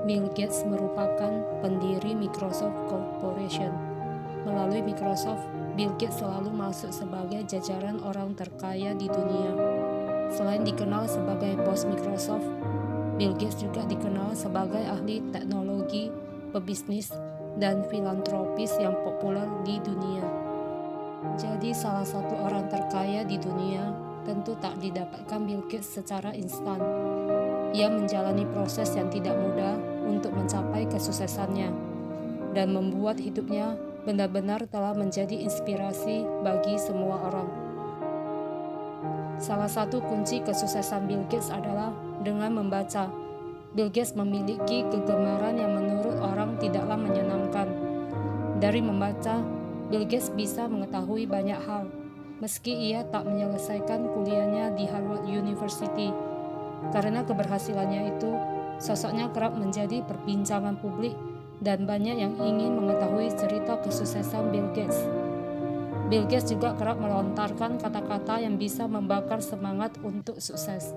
Bill Gates merupakan pendiri Microsoft Corporation. Melalui Microsoft, Bill Gates selalu masuk sebagai jajaran orang terkaya di dunia. Selain dikenal sebagai bos Microsoft, Bill Gates juga dikenal sebagai ahli teknologi, pebisnis, dan filantropis yang populer di dunia. Jadi salah satu orang terkaya di dunia tentu tak didapatkan Bill Gates secara instan. Ia menjalani proses yang tidak mudah untuk mencapai kesuksesannya dan membuat hidupnya benar-benar telah menjadi inspirasi bagi semua orang. Salah satu kunci kesuksesan Bill Gates adalah dengan membaca. Bill Gates memiliki kegemaran yang menurut orang tidaklah menyenangkan. Dari membaca, Bill Gates bisa mengetahui banyak hal, meski ia tak menyelesaikan kuliahnya di Harvard University. Karena keberhasilannya itu, sosoknya kerap menjadi perbincangan publik dan banyak yang ingin mengetahui cerita kesuksesan Bill Gates. Bill Gates juga kerap melontarkan kata-kata yang bisa membakar semangat untuk sukses.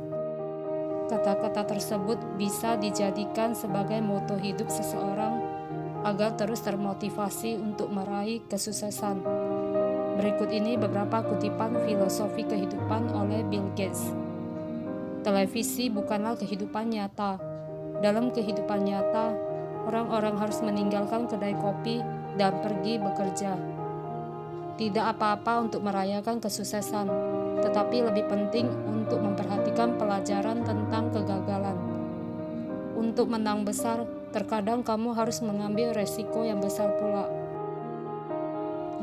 Kata-kata tersebut bisa dijadikan sebagai moto hidup seseorang agar terus termotivasi untuk meraih kesuksesan. Berikut ini beberapa kutipan filosofi kehidupan oleh Bill Gates. Televisi bukanlah kehidupan nyata. Dalam kehidupan nyata, orang-orang harus meninggalkan kedai kopi dan pergi bekerja. Tidak apa-apa untuk merayakan kesuksesan, tetapi lebih penting untuk memperhatikan pelajaran tentang kegagalan. Untuk menang besar, terkadang kamu harus mengambil resiko yang besar pula.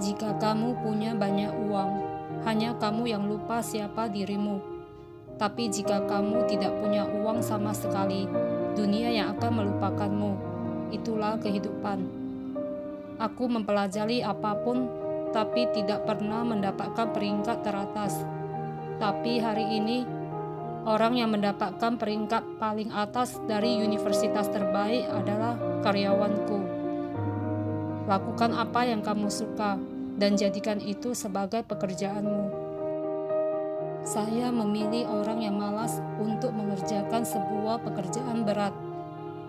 Jika kamu punya banyak uang, hanya kamu yang lupa siapa dirimu. Tapi jika kamu tidak punya uang sama sekali, dunia yang akan melupakanmu. Itulah kehidupan. Aku mempelajari apapun, tapi tidak pernah mendapatkan peringkat teratas. Tapi hari ini, orang yang mendapatkan peringkat paling atas dari universitas terbaik adalah karyawanku. Lakukan apa yang kamu suka, dan jadikan itu sebagai pekerjaanmu. Saya memilih orang yang malas untuk mengerjakan sebuah pekerjaan berat,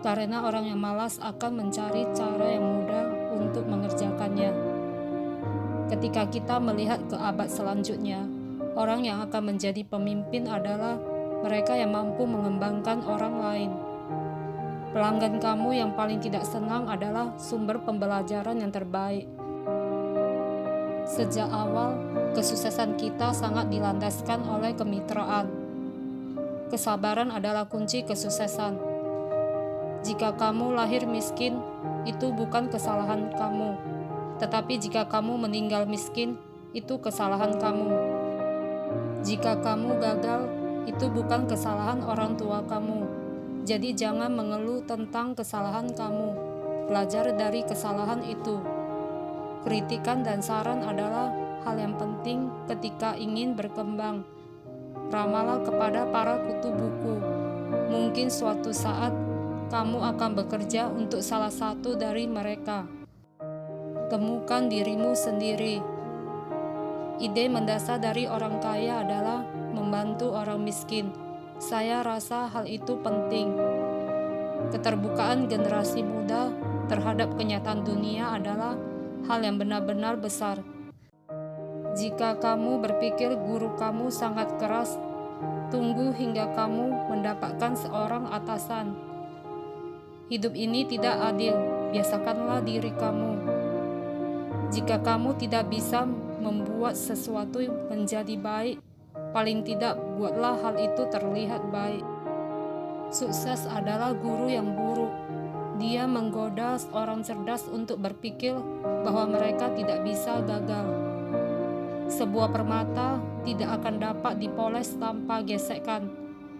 karena orang yang malas akan mencari cara yang mudah untuk mengerjakannya. Ketika kita melihat ke abad selanjutnya, orang yang akan menjadi pemimpin adalah mereka yang mampu mengembangkan orang lain. Pelanggan kamu yang paling tidak senang adalah sumber pembelajaran yang terbaik. Sejak awal, kesuksesan kita sangat dilandaskan oleh kemitraan. Kesabaran adalah kunci kesuksesan. Jika kamu lahir miskin, itu bukan kesalahan kamu. Tetapi jika kamu meninggal miskin, itu kesalahan kamu. Jika kamu gagal, itu bukan kesalahan orang tua kamu. Jadi jangan mengeluh tentang kesalahan kamu. Belajar dari kesalahan itu. Kritikan dan saran adalah hal yang penting ketika ingin berkembang. Ramalah kepada para kutu buku. Mungkin suatu saat kamu akan bekerja untuk salah satu dari mereka. Temukan dirimu sendiri. Ide mendasar dari orang kaya adalah membantu orang miskin. Saya rasa hal itu penting. Keterbukaan generasi muda terhadap kenyataan dunia adalah hal yang benar-benar besar. Jika kamu berpikir guru kamu sangat keras, tunggu hingga kamu mendapatkan seorang atasan. Hidup ini tidak adil, biasakanlah diri kamu. Jika kamu tidak bisa membuat sesuatu menjadi baik, paling tidak buatlah hal itu terlihat baik. Sukses adalah guru yang buruk. Dia menggoda orang cerdas untuk berpikir bahwa mereka tidak bisa gagal. Sebuah permata tidak akan dapat dipoles tanpa gesekan.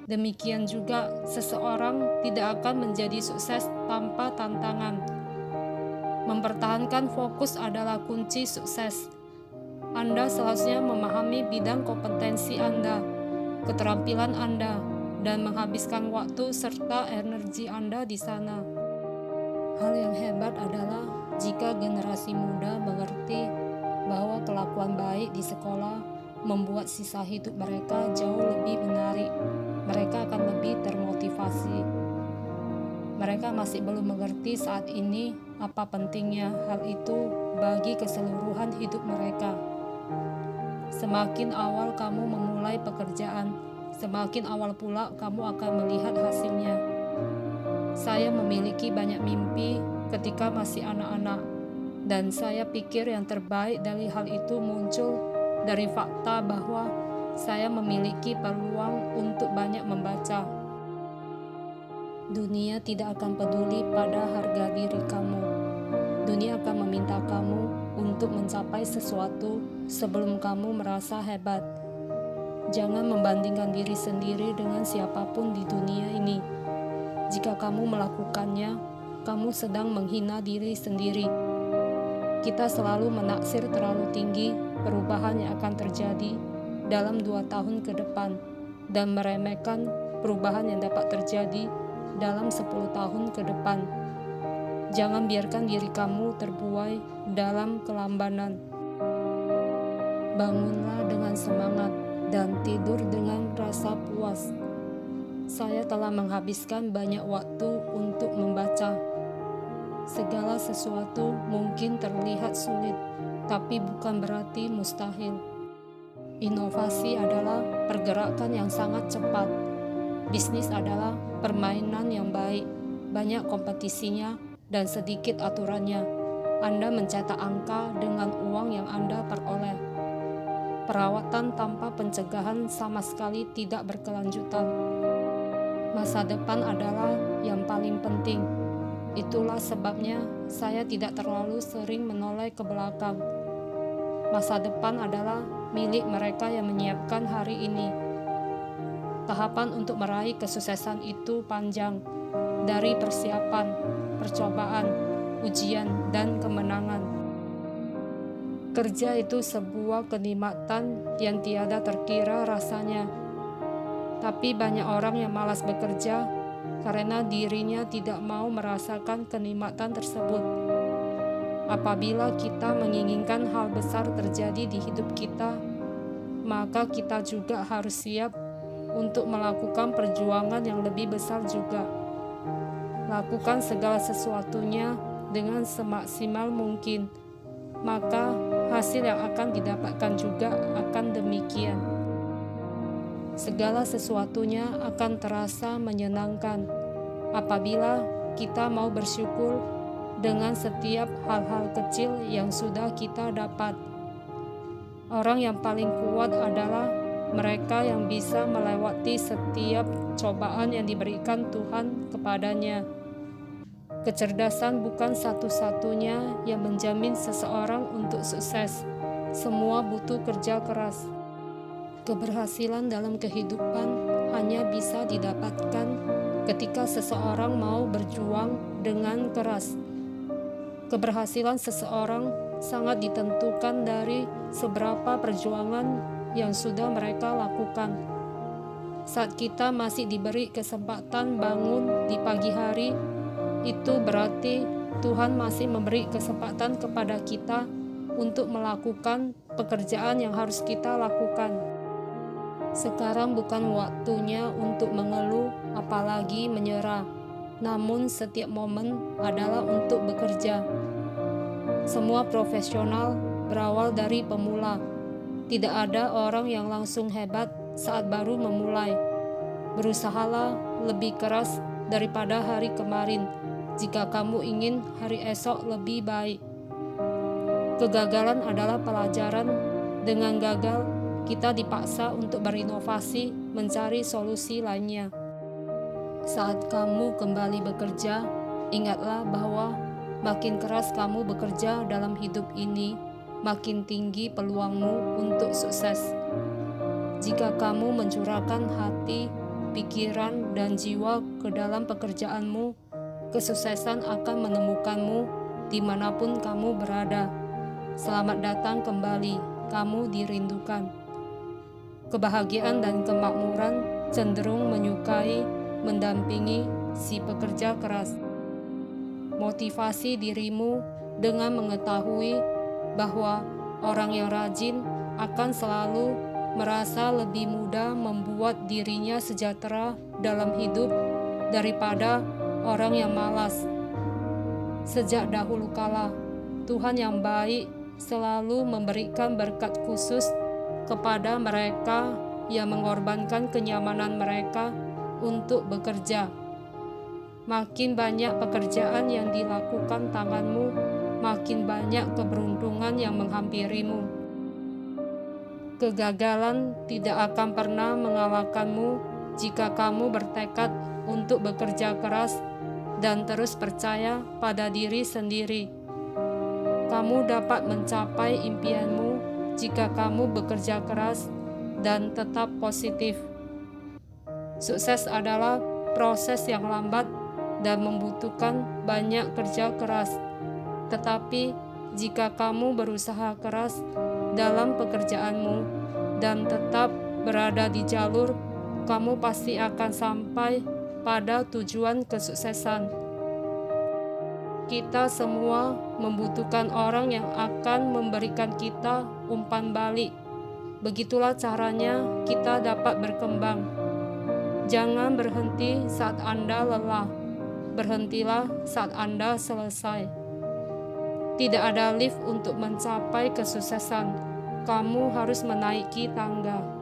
Demikian juga, seseorang tidak akan menjadi sukses tanpa tantangan. Mempertahankan fokus adalah kunci sukses. Anda seharusnya memahami bidang kompetensi Anda, keterampilan Anda, dan menghabiskan waktu serta energi Anda di sana. Hal yang hebat adalah jika generasi muda mengerti bahwa kelakuan baik di sekolah membuat sisa hidup mereka jauh lebih menarik. Mereka akan lebih termotivasi. Mereka masih belum mengerti saat ini apa pentingnya hal itu bagi keseluruhan hidup mereka. Semakin awal kamu memulai pekerjaan, semakin awal pula kamu akan melihat hasilnya. Saya memiliki banyak mimpi ketika masih anak-anak, dan saya pikir yang terbaik dari hal itu muncul dari fakta bahwa saya memiliki peluang untuk banyak membaca. Dunia tidak akan peduli pada harga diri kamu. Dunia akan meminta kamu untuk mencapai sesuatu sebelum kamu merasa hebat. Jangan membandingkan diri sendiri dengan siapapun di dunia ini. Jika kamu melakukannya, kamu sedang menghina diri sendiri. Kita selalu menaksir terlalu tinggi perubahan yang akan terjadi dalam 2 tahun ke depan dan meremehkan perubahan yang dapat terjadi dalam 10 tahun ke depan. Jangan biarkan diri kamu terbuai dalam kelambanan. Bangunlah dengan semangat dan tidur dengan rasa puas. Saya telah menghabiskan banyak waktu untuk membaca. Segala sesuatu mungkin terlihat sulit, tapi bukan berarti mustahil. Inovasi adalah pergerakan yang sangat cepat. Bisnis adalah permainan yang baik, banyak kompetisinya dan sedikit aturannya. Anda mencetak angka dengan uang yang Anda peroleh. Perawatan tanpa pencegahan sama sekali tidak berkelanjutan. Masa depan adalah yang paling penting. Itulah sebabnya saya tidak terlalu sering menoleh ke belakang. Masa depan adalah milik mereka yang menyiapkan hari ini. Tahapan untuk meraih kesuksesan itu panjang, dari persiapan, percobaan, ujian, dan kemenangan. Kerja itu sebuah kenikmatan yang tiada terkira rasanya. Tapi banyak orang yang malas bekerja karena dirinya tidak mau merasakan kenikmatan tersebut. Apabila kita menginginkan hal besar terjadi di hidup kita, maka kita juga harus siap untuk melakukan perjuangan yang lebih besar juga. Lakukan segala sesuatunya dengan semaksimal mungkin, maka hasil yang akan didapatkan juga akan demikian. Segala sesuatunya akan terasa menyenangkan apabila kita mau bersyukur dengan setiap hal-hal kecil yang sudah kita dapat. Orang yang paling kuat adalah mereka yang bisa melewati setiap cobaan yang diberikan Tuhan kepadanya. Kecerdasan bukan satu-satunya yang menjamin seseorang untuk sukses. Semua butuh kerja keras. Keberhasilan dalam kehidupan hanya bisa didapatkan ketika seseorang mau berjuang dengan keras. Keberhasilan seseorang sangat ditentukan dari seberapa perjuangan yang sudah mereka lakukan. Saat kita masih diberi kesempatan bangun di pagi hari, itu berarti Tuhan masih memberi kesempatan kepada kita untuk melakukan pekerjaan yang harus kita lakukan. Sekarang bukan waktunya untuk mengeluh, apalagi menyerah. Namun setiap momen adalah untuk bekerja. Semua profesional berawal dari pemula. Tidak ada orang yang langsung hebat saat baru memulai. Berusahalah lebih keras daripada hari kemarin jika kamu ingin hari esok lebih baik. Kegagalan adalah pelajaran. Dengan gagal, kita dipaksa untuk berinovasi, mencari solusi lainnya. Saat kamu kembali bekerja, ingatlah bahwa makin keras kamu bekerja dalam hidup ini, makin tinggi peluangmu untuk sukses. Jika kamu mencurahkan hati, pikiran, dan jiwa ke dalam pekerjaanmu, kesuksesan akan menemukanmu dimanapun kamu berada. Selamat datang kembali, kamu dirindukan. Kebahagiaan dan kemakmuran cenderung menyukai, mendampingi si pekerja keras. Motivasi dirimu dengan mengetahui bahwa orang yang rajin akan selalu merasa lebih mudah membuat dirinya sejahtera dalam hidup daripada orang yang malas. Sejak dahulu kala, Tuhan yang baik selalu memberikan berkat khusus kepada mereka yang mengorbankan kenyamanan mereka untuk bekerja. Makin banyak pekerjaan yang dilakukan tanganmu, makin banyak keberuntungan yang menghampirimu. Kegagalan tidak akan pernah mengalahkanmu jika kamu bertekad untuk bekerja keras dan terus percaya pada diri sendiri. Kamu dapat mencapai impianmu jika kamu bekerja keras dan tetap positif. Sukses adalah proses yang lambat dan membutuhkan banyak kerja keras. Tetapi jika kamu berusaha keras dalam pekerjaanmu dan tetap berada di jalur, kamu pasti akan sampai pada tujuan kesuksesan. Kita semua membutuhkan orang yang akan memberikan kita umpan balik. Begitulah caranya kita dapat berkembang. Jangan berhenti saat Anda lelah. Berhentilah saat Anda selesai. Tidak ada lift untuk mencapai kesuksesan. Kamu harus menaiki tangga.